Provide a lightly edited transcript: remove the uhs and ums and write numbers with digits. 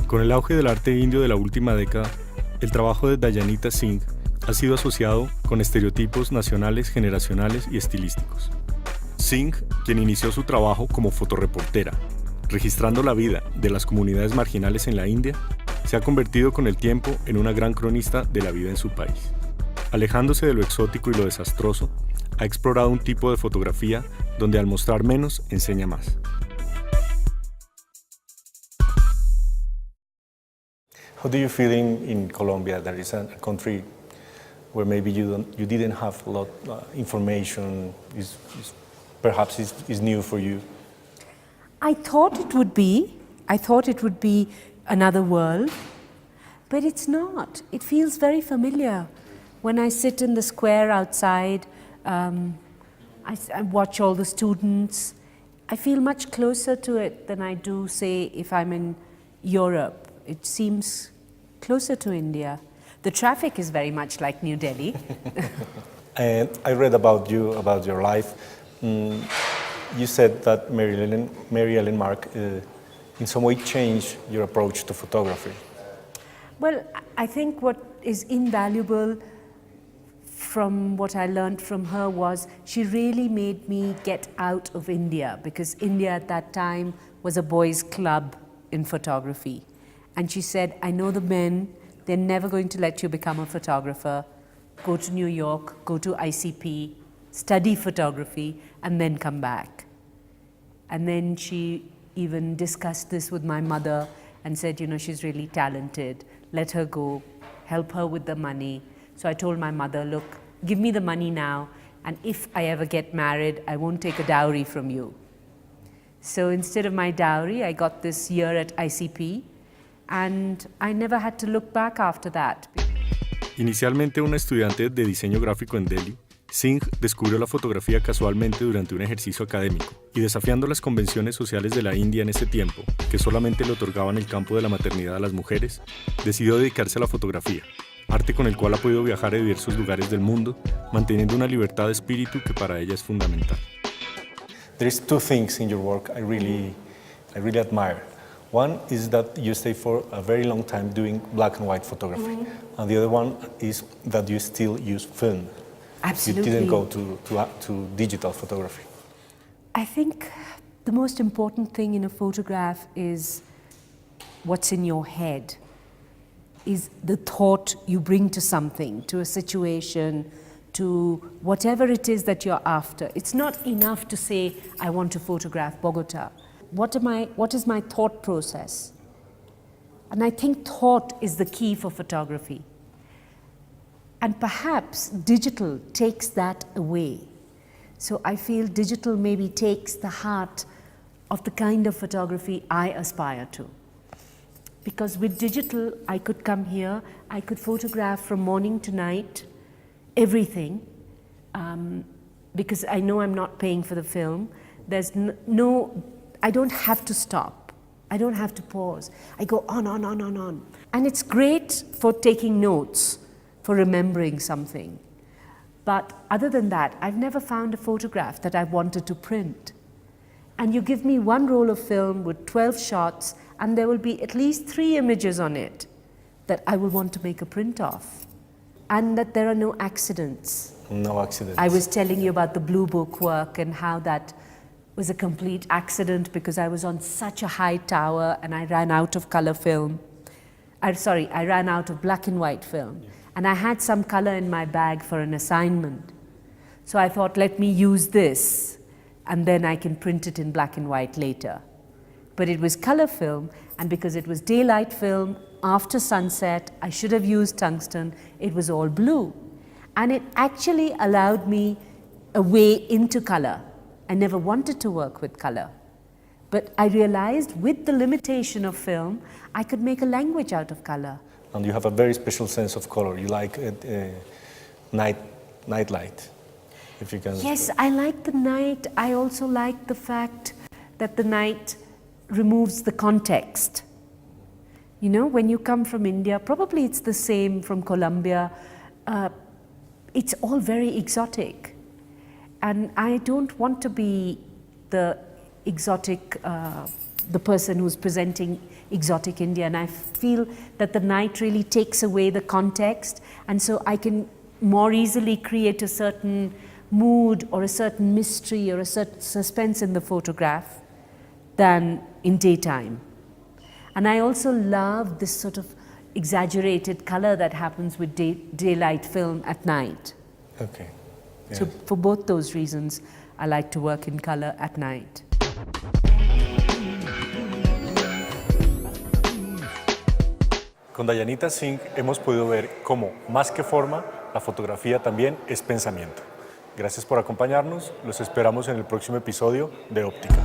Con el auge del arte indio de la última década, el trabajo de Dayanita Singh ha sido asociado con estereotipos nacionales, generacionales y estilísticos. Singh, quien inició su trabajo como fotoreportera, registrando la vida de las comunidades marginales en la India, se ha convertido con el tiempo en una gran cronista de la vida en su país. Alejándose de lo exótico y lo desastroso, ha explorado un tipo de fotografía donde al mostrar menos enseña más. How do you feel in Colombia? That is a country where maybe you didn't have a lot information. Perhaps is new for you. I thought it would be. I thought it would be another world, but it's not. It feels very familiar. When I sit in the square outside, I watch all the students. I feel much closer to it than I do, say, if I'm in Europe. It seems closer to India. The traffic is very much like New Delhi. And I read about you, about your life. You said that Mary Ellen Mark in some way changed your approach to photography. Well, I think what is invaluable from what I learned from her was she really made me get out of India, because India at that time was a boys' club in photography. And she said, I know the men, they're never going to let you become a photographer. Go to New York, go to ICP, study photography, and then come back. And then she even discussed this with my mother and said, you know, she's really talented, let her go, help her with the money. So I told my mother, look, give me the money now, and if I ever get married, I won't take a dowry from you. So instead of my dowry, I got this year at ICP, and I never had to look back after that. Inicialmente una estudiante de diseño gráfico en Delhi, Singh descubrió la fotografía casualmente durante un ejercicio académico y desafiando las convenciones sociales de la India en ese tiempo, que solamente le otorgaban el campo de la maternidad a las mujeres, decidió dedicarse a la fotografía, arte con el cual ha podido viajar a diversos lugares del mundo, manteniendo una libertad de espíritu que para ella es fundamental. There's two things in your work I really admire. One is that you stay for a very long time doing black and white photography, and the other one is that you still use film. Absolutely. You didn't go to digital photography. I think the most important thing in a photograph is what's in your head, is the thought you bring to something, to a situation, to whatever it is that you're after. It's not enough to say, I want to photograph Bogota. What is my thought process? And I think thought is the key for photography. And perhaps digital takes that away. So I feel digital maybe takes the heart of the kind of photography I aspire to. Because with digital, I could come here, I could photograph from morning to night, everything, because I know I'm not paying for the film. There's I don't have to stop. I don't have to pause. I go on. And it's great for taking notes, for remembering something. But other than that, I've never found a photograph that I wanted to print. And you give me one roll of film with 12 shots, and there will be at least 3 images on it that I will want to make a print of. And that there are no accidents. No accidents. I was telling you about the Blue Book work and how that was a complete accident because I was on such a high tower and I ran out of color film. I ran out of black and white film. And I had some color in my bag for an assignment. So I thought, let me use this, and then I can print it in black and white later. But it was color film, and because it was daylight film, after sunset, I should have used tungsten, it was all blue. And it actually allowed me a way into color. I never wanted to work with color. But I realized with the limitation of film, I could make a language out of color. And you have a very special sense of color. You like night light, if you can. Yes, I like the night. I also like the fact that the night removes the context. You know, when you come from India, probably it's the same from Colombia, it's all very exotic. And I don't want to be the exotic the person who's presenting exotic India, and I feel that the night really takes away the context, and so I can more easily create a certain mood or a certain mystery or a certain suspense in the photograph than in daytime. And I also love this sort of exaggerated color that happens with daylight film at night. Okay. So for both those reasons, I like to work in color at night. Con Dayanita Singh hemos podido ver cómo, más que forma, la fotografía también es pensamiento. Gracias por acompañarnos, los esperamos en el próximo episodio de Óptica.